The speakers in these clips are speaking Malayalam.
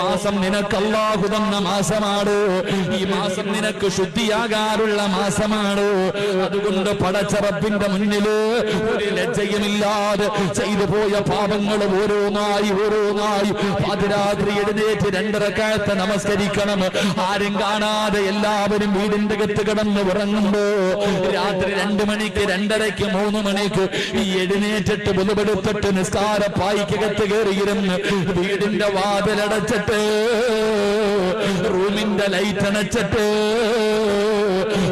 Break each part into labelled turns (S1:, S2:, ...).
S1: മാസം നിനക്ക് അല്ലാഹു തന്ന മാസമാണ്. ഈ മാസം നിനക്ക് ശുദ്ധിയാകാനുള്ള മാസമാണ്. അതുകൊണ്ട് പടച്ച റബ്ബിന്റെ മുന്നിൽ ഒരു ലജ്ജയുമില്ലാതെ ചെയ്തു പോയ പാപങ്ങൾ ഓരോന്നായി പാതിരാത്രി എഴുന്നേറ്റ് 2 റക്അത്ത് നമസ്കരിക്കണം. ആരും കാണാതെ എല്ലാവരും വീടിന്റെ അകത്ത് കിടന്ന് ഉറങ്ങുമ്പോ രാത്രി 2 മണിക്ക് 2:30 3 മണിക്ക് ഈ എഴുന്നേറ്റിട്ട് ബുധപെടുത്തിട്ട് നിസ്കാര പായിക്കകത്ത് കയറിയിരുന്ന് വീടിന്റെ വാതിലടച്ചിട്ട് റൂമിന്റെ ലൈറ്റ് അണച്ചിട്ട്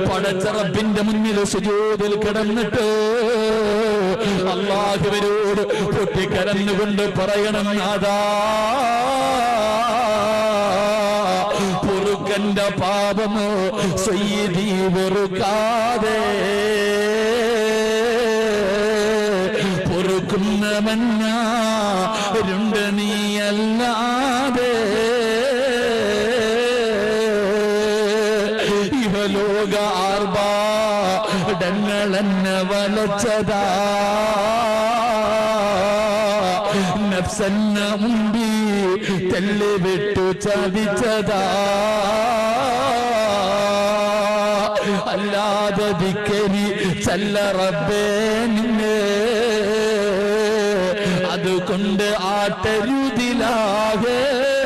S1: പടച്ച റബ്ബിന്റെ മുന്നിൽ സുജൂദിൽ കിടന്നിട്ട് അല്ലാഹുവിനോട് പൊട്ടിക്കരഞ്ഞുകൊണ്ട് പറയണം, നാഥാ പൊറുക്കന്റെ പാപമോ സയ്യിദീ വെറുക്കാതെ പൊറുക്കുന്നവനാരുണ്ട് നീയല്ലാതെ. ഇഹലോക ആർഭാടങ്ങളെന്നെ വലച്ചതാ, നഫ്സെന്ന മുമ്പി തെല്ല് വിട്ടു ചതിച്ചതാ. അല്ലാതെ ദിക്കരി ചല്ല റബ്ബേ നിന്നെ, അതുകൊണ്ട് ആട്ടരുതിലാഹ